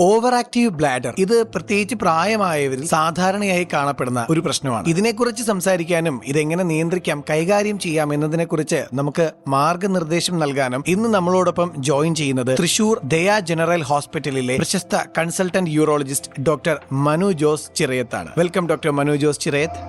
Over active bladder ഇത് പ്രത്യേകിച്ച് പ്രായമായവരിൽ സാധാരണയായി കാണപ്പെടുന്ന ഒരു പ്രശ്നമാണ്. ഇതിനെക്കുറിച്ച് സംസാരിക്കാനും ഇതെങ്ങനെ നിയന്ത്രിക്കാം, കൈകാര്യം ചെയ്യാം എന്നതിനെക്കുറിച്ച് നമുക്ക് മാർഗനിർദ്ദേശം നൽകാനും ഇന്ന് നമ്മളോടൊപ്പം ജോയിൻ ചെയ്യുന്നത് തൃശൂർ ദയ ജനറൽ ഹോസ്പിറ്റലിലെ പ്രശസ്ത consultant urologist doctor Manu Jose ചിറയത്താണ്. Welcome doctor Manu Jose Chirayath.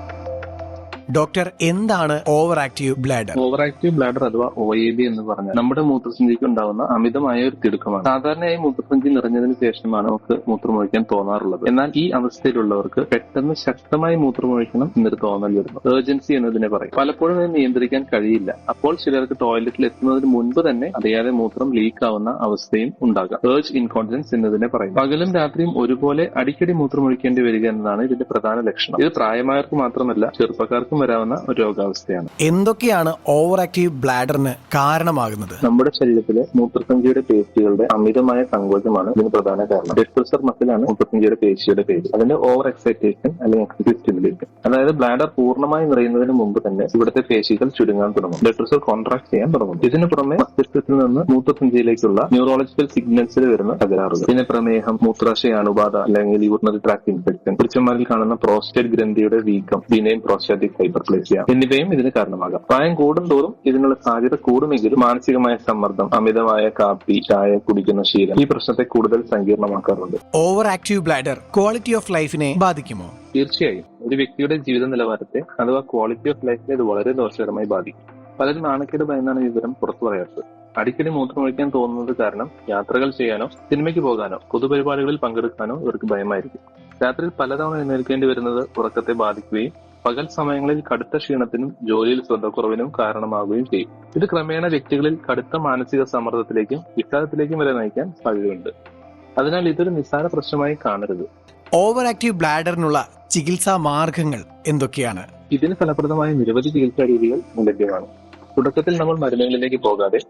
Doctor, എന്താണ് over active bladder? Over active bladder അഥവാ OAB എന്ന് പറഞ്ഞാൽ നമ്മുടെ മൂത്രസഞ്ചിക്ക് ഉണ്ടാവുന്ന അമിതമായ ഒരു തിടുക്കമാണ്. സാധാരണയായി മൂത്രസഞ്ചി നിറഞ്ഞതിന് ശേഷമാണ് നമുക്ക് മൂത്രമൊഴിക്കാൻ തോന്നാറുള്ളത്. എന്നാൽ ഈ അവസ്ഥയിലുള്ളവർക്ക് പെട്ടെന്ന് ശക്തമായി മൂത്രമൊഴിക്കണം എന്നൊരു തോന്നൽ വരുന്നു. ഏർജൻസി എന്നതിനെ പറയും. പലപ്പോഴും ഇത് നിയന്ത്രിക്കാൻ കഴിയില്ല. അപ്പോൾ ചിലർക്ക് ടോയ്ലറ്റിൽ എത്തുന്നതിന് മുൻപ് തന്നെ അറിയാതെ മൂത്രം ലീക്ക് ആവുന്ന അവസ്ഥയും ഉണ്ടാകാം. ഏർജ് ഇൻകോണ്ടിനൻസ് എന്നതിനെ പറയും. പകലും രാത്രിയും ഒരുപോലെ അടിക്കടി മൂത്രമൊഴിക്കേണ്ടി വരിക എന്നതാണ് ഇതിന്റെ പ്രധാന ലക്ഷണം. ഇത് പ്രായമായവർക്ക് മാത്രമല്ല, ചെറുപ്പക്കാർക്കും വരാവുന്ന ഒരു രോഗാവസ്ഥയാണ്. എന്തൊക്കെയാണ് ഓവർ ആക്റ്റീവ് ബ്ലാഡറിന് കാരണമാകുന്നത്? നമ്മുടെ ശരീരത്തിലെ മൂത്രസഞ്ചിയുടെ പേശികളുടെ അമിതമായ സങ്കോചമാണ് ഇതിന് പ്രധാന കാരണം. ബ്ലഡ് പ്രഷർ മസിലാണ് മൂത്രസഞ്ചിയുടെ പേശിയുടെ പേര്. അതിന്റെ ഓവർ എക്സൈറ്റേഷൻ അല്ലെങ്കിൽ എക്സസീവ് സ്റ്റിമുലേഷൻ, അതായത് ബ്ലാഡർ പൂർണ്ണമായി നിറയുന്നതിന് മുമ്പ് തന്നെ ഇവിടുത്തെ പേശികൾ ചുരുങ്ങാൻ തുടങ്ങും. ബ്ലഡ് പ്രഷർ കോൺട്രാക്ട് ചെയ്യാൻ തുടങ്ങും. ഇതിന് പുറമെ മസ്തിഷ്കത്തിൽ നിന്ന് മൂത്രസഞ്ചിയിലേക്കുള്ള ന്യൂറോളജിക്കൽ സിഗ്നൽസിൽ വരുന്ന തകരാറുകൾ, പിന്നെ പ്രമേഹം, മൂത്രാശയ അണുബാധ അല്ലെങ്കിൽ യൂറിനറി ട്രാക്ട് ഇൻഫെക്ഷൻ, പുരുഷന്മാരിൽ കാണുന്ന പ്രോസ്റ്റേറ്റ് ഗ്രന്ഥിയുടെ വീക്കം, ബിനൈൻ പ്രോസ്റ്റാറ്റിക് ഹൈപ്പർപ്ലേസിയ എന്നിവയും ഇതിന് കാരണമാകാം. പ്രായം കൂടുന്തോറും ഇതിനുള്ള സാധ്യത കൂടുമെങ്കിലും മാനസികമായ സമ്മർദ്ദം, അമിതമായ കാപ്പി, ചായ കുടിക്കുന്ന ശീലം ഈ പ്രശ്നത്തെ കൂടുതൽ സങ്കീർണമാക്കാറുണ്ട്. Over active bladder quality of ലൈഫിനെ ബാധിക്കുമോ? തീർച്ചയായും ഒരു വ്യക്തിയുടെ ജീവിത നിലവാരത്തെ അഥവാ ക്വാളിറ്റി ഓഫ് ലൈഫിനെ ഇത് വളരെ ദോഷകരമായി ബാധിക്കും. പലരും നാണക്കേട് ഭയന്നാണ് ഈ വിവരം പുറത്തു പറയാത്തത്. അടിക്കടി മൂത്രമൊഴിക്കാൻ തോന്നുന്നത് കാരണം യാത്രകൾ ചെയ്യാനോ സിനിമയ്ക്ക് പോകാനോ പൊതുപരിപാടികളിൽ പങ്കെടുക്കാനോ ഇവർക്ക് ഭയമായിരിക്കും. രാത്രിയിൽ പലതവണ എഴുന്നേൽക്കേണ്ടി വരുന്നത് ഉറക്കത്തെ ബാധിക്കുകയും പകൽ സമയങ്ങളിൽ കടുത്ത ക്ഷീണത്തിനും ജോലിയിൽ ശ്രദ്ധക്കുറവിനും കാരണമാവുകയും ചെയ്യും. ഇത് ക്രമേണ വ്യക്തികളിൽ കടുത്ത മാനസിക സമ്മർദ്ദത്തിലേക്കും വിഷാദത്തിലേക്കും വരെ നയിക്കാൻ സാധ്യതയുണ്ട്. അതിനാൽ ഇതൊരു നിസ്സാര പ്രശ്നമായി കാണരുത്. ഓവർ ആക്റ്റീവ് ബ്ലാഡറിനുള്ള ചികിത്സാ മാർഗങ്ങൾ എന്തൊക്കെയാണ്? ഇതിന് ഫലപ്രദമായ നിരവധി ചികിത്സാ രീതികൾ ലഭ്യമാണ്. തുടക്കത്തിൽ നമ്മൾ മരുന്നുകളിലേക്ക് പോകാതെ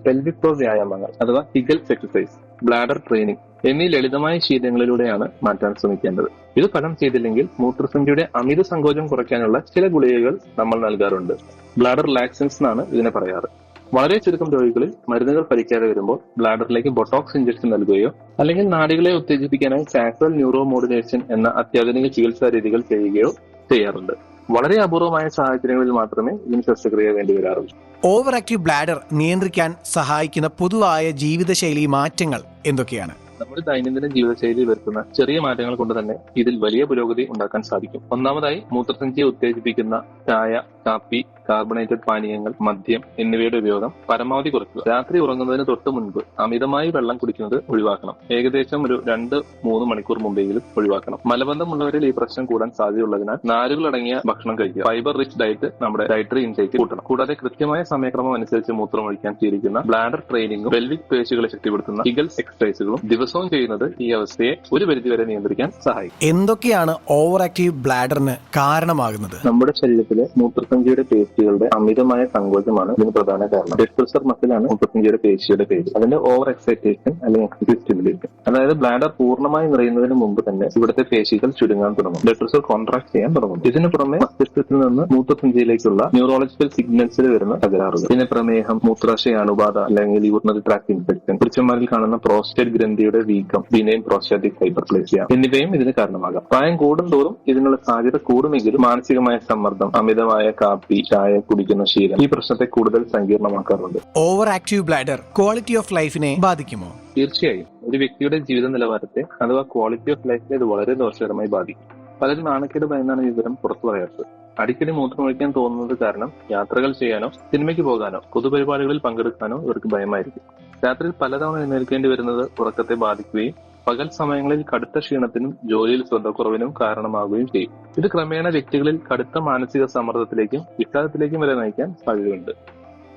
പെൽവിക് ഫ്ലോർ വ്യായാമങ്ങൾ അഥവാ ഹിഗൽസ് എക്സസൈസ്, ബ്ലാഡർ ട്രെയിനിങ് എന്നീ ലളിതമായ ശീലങ്ങളിലൂടെയാണ് മാറ്റാൻ ശ്രമിക്കേണ്ടത്. ഇത് ഫലം ചെയ്തില്ലെങ്കിൽ മൂത്രസഞ്ചിയുടെ അമിത സങ്കോചം കുറയ്ക്കാനുള്ള ചില ഗുളികകൾ നമ്മൾ നൽകാറുണ്ട്. ബ്ലാഡർ റിലാക്സൻസ് എന്നാണ് ഇതിനെ പറയാറ്. വളരെ ചുരുക്കം രോഗികളിൽ മരുന്നുകൾ ഫലിക്കാതെ വരുമ്പോൾ ബ്ലാഡറിലേക്ക് ബൊട്ടോക്സ് ഇഞ്ചക്ഷൻ നൽകുകയോ അല്ലെങ്കിൽ നാഡികളെ ഉത്തേജിപ്പിക്കാനായി സാക്രൽ ന്യൂറോ മോഡുലേഷൻ എന്ന അത്യാധുനിക ചികിത്സാ രീതികൾ ചെയ്യുകയോ ചെയ്യാറുണ്ട്. വളരെ അപൂർവമായ സാഹചര്യങ്ങളിൽ മാത്രമേ ഇതിന് ശസ്ത്രക്രിയ വേണ്ടി വരാറുള്ളൂ. ഓവർ ആക്റ്റീവ് ബ്ലാഡർ നിയന്ത്രിക്കാൻ സഹായിക്കുന്ന പൊതുവായ ജീവിതശൈലി മാറ്റങ്ങൾ എന്തൊക്കെയാണ്? നമ്മുടെ ദൈനംദിന ജീവിതശൈലിയിൽ വരുത്തുന്ന ചെറിയ മാറ്റങ്ങൾ കൊണ്ട് തന്നെ ഇതിൽ വലിയ പുരോഗതി ഉണ്ടാക്കാൻ സാധിക്കും. ഒന്നാമതായി, മൂത്രസഞ്ചിയെ ഉത്തേജിപ്പിക്കുന്ന ചായ, കാപ്പി, കാർബണേറ്റഡ് പാനീയങ്ങൾ, മദ്യം എന്നിവയുടെ ഉപയോഗം പരമാവധി കുറയ്ക്കുക. രാത്രി ഉറങ്ങുന്നതിന് തൊട്ട് മുൻപ് അമിതമായി വെള്ളം കുടിക്കുന്നത് ഒഴിവാക്കണം. ഏകദേശം ഒരു 2-3 മണിക്കൂർ മുമ്പെങ്കിലും ഒഴിവാക്കണം. മലബന്ധമുള്ളവരിൽ ഈ പ്രശ്നം കൂടാൻ സാധ്യതയുള്ളതിനാൽ നാരുകൾ അടങ്ങിയ ഭക്ഷണം കഴിക്കുക. ഫൈബർ റിച്ച് ഡയറ്റ് നമ്മുടെ ഡയറ്ററി ഇൻടേക്ക് കൂട്ടണം. കൂടാതെ കൃത്യമായ സമയക്രമം അനുസരിച്ച് മൂത്രമൊഴിക്കാൻ ശീലിക്കുന്ന ബ്ലാഡർ ട്രെയിനിങ്ങും പെൽവിക് പേശികളെ ശക്തിപ്പെടുത്തുന്ന ഹിഗൽസ് എക്സസൈസുകളും ദിവസവും ചെയ്യുന്നത് ഈ അവസ്ഥയെ ഒരു പരിധിവരെ നിയന്ത്രിക്കാൻ സഹായിക്കും. എന്തൊക്കെയാണ് ഓവർ ആക്റ്റീവ് ബ്ലാഡറിന് കാരണമാകുന്നത്? നമ്മുടെ ശരീരത്തിലെ മൂത്രസഞ്ചിയുടെ പേശികളുടെ അമിതമായ സങ്കോചമാണ് ഇതിന് പ്രധാന കാരണം. ബ്ലഡ് പ്രഷർ മസിലാണ് മൂത്രസഞ്ചിയുടെ പേശിയുടെ പേര്. അതിന്റെ ഓവർ എക്സൈറ്റേഷൻ അല്ലെങ്കിൽ എക്സസീവ് സ്റ്റിമുലേഷൻ, അതായത് ബ്ലാഡർ പൂർണ്ണമായി നിറയുന്നതിന് മുമ്പ് തന്നെ ഇവിടുത്തെ പേശികൾ ചുരുങ്ങാൻ തുടങ്ങും. ബ്ലഡ് പ്രഷർ കോൺട്രാക്ട് ചെയ്യാൻ തുടങ്ങും. ഇതിന് പുറമെ മസ്തിഷ്കത്തിൽ നിന്ന് മൂത്രസഞ്ചിയിലേക്കുള്ള ന്യൂറോളജിക്കൽ സിഗ്നൽസിൽ വരുന്ന തകരാറുകൾ, പിന്നെ പ്രമേഹം, മൂത്രാശയ അണുബാധ അല്ലെങ്കിൽ യൂറിനറി ട്രാക്ട് ഇൻഫെക്ഷൻ, പുരുഷന്മാരിൽ കാണുന്ന പ്രോസ്റ്റേറ്റ് ഗ്രന്ഥിയുടെ വീക്കം, ബിനൈൻ പ്രോസ്റ്റാറ്റിക് ഹൈപ്പർപ്ലേസിയ എന്നിവയും ഇതിന് കാരണമാകാം. പ്രായം കൂടുന്തോറും ഇതിനുള്ള സാധ്യത കൂടുമെങ്കിലും മാനസികമായ സമ്മർദ്ദം, അമിതമായ കാപ്പി, ചായ കുടിക്കുന്ന ശീലം ഈ പ്രശ്നത്തെ കൂടുതൽ സങ്കീർണമാക്കാറുണ്ട്. Over active bladder quality of ലൈഫിനെ ബാധിക്കുമോ? തീർച്ചയായും ഒരു വ്യക്തിയുടെ ജീവിത നിലവാരത്തെ അഥവാ ക്വാളിറ്റി ഓഫ് ലൈഫിനെ ഇത് വളരെ ദോഷകരമായി ബാധിക്കും. പലരും നാണക്കേട് ഭയന്നാണ് ഈ വിവരം പുറത്തു പറയാത്തത്. അടിക്കടി മൂത്രമൊഴിക്കാൻ തോന്നുന്നത് കാരണം യാത്രകൾ ചെയ്യാനോ സിനിമയ്ക്ക് പോകാനോ പൊതുപരിപാടികളിൽ പങ്കെടുക്കാനോ ഇവർക്ക് ഭയമായിരിക്കും. രാത്രിയിൽ പലതവണ എഴുന്നേൽക്കേണ്ടി വരുന്നത് ഉറക്കത്തെ ബാധിക്കുകയും പകൽ സമയങ്ങളിൽ കടുത്ത ക്ഷീണത്തിനും ജോലിയിൽ ശ്രദ്ധക്കുറവിനും കാരണമാവുകയും ചെയ്യും. ഇത് ക്രമേണ വ്യക്തികളിൽ കടുത്ത മാനസിക സമ്മർദ്ദത്തിലേക്കും വിഷാദത്തിലേക്കും വരെ നയിക്കാൻ സാധ്യതയുണ്ട്.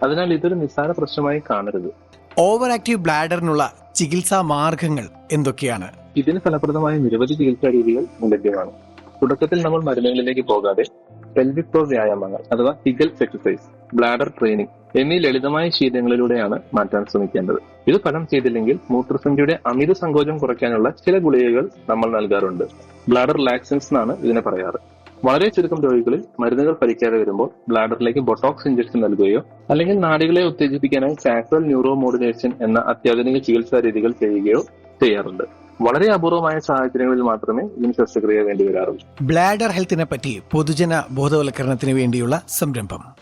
അതിനാൽ ഇതൊരു നിസ്സാര പ്രശ്നമായി കാണരുത്. ഓവർ ആക്റ്റീവ് ബ്ലാഡറിനുള്ള ചികിത്സാ മാർഗങ്ങൾ എന്തൊക്കെയാണ്? ഇതിന് ഫലപ്രദമായ നിരവധി ചികിത്സാ രീതികൾ ലഭ്യമാണ്. തുടക്കത്തിൽ നമ്മൾ മരുന്നുകളിലേക്ക് പോകാതെ പെൽവിക് ഫ്ലോർ വ്യായാമങ്ങൾ അഥവാ ഹിഗൽസ് എക്സസൈസ്, ബ്ലാഡർ ട്രെയിനിങ് എന്നീ ലളിതമായ ശീലങ്ങളിലൂടെയാണ് മാറ്റാൻ ശ്രമിക്കേണ്ടത്. ഇത് ഫലം ചെയ്തില്ലെങ്കിൽ മൂത്രസഞ്ചിയുടെ അമിത സങ്കോചം കുറയ്ക്കാനുള്ള ചില ഗുളികകൾ നമ്മൾ നൽകാറുണ്ട്. ബ്ലാഡർ റിലാക്സൻസ് എന്നാണ് ഇതിനെ പറയാറ്. വളരെ ചുരുക്കം രോഗികളിൽ മരുന്നുകൾ ഫലിക്കാതെ വരുമ്പോൾ ബ്ലാഡറിലേക്ക് ബൊട്ടോക്സ് ഇഞ്ചക്ഷൻ നൽകുകയോ അല്ലെങ്കിൽ നാഡികളെ ഉത്തേജിപ്പിക്കാനായി സാക്രൽ ന്യൂറോ മോഡുലേഷൻ എന്ന അത്യാധുനിക ചികിത്സാ രീതികൾ ചെയ്യുകയോ ചെയ്യാറുണ്ട്. വളരെ അപൂർവമായ സാഹചര്യങ്ങളിൽ മാത്രമേ ഇതിന് ശസ്ത്രക്രിയ വേണ്ടി വരാറുള്ളൂ. ബ്ലാഡർ ഹെൽത്തിനെ പറ്റി പൊതുജന ബോധവൽക്കരണത്തിന് വേണ്ടിയുള്ള സംരംഭം.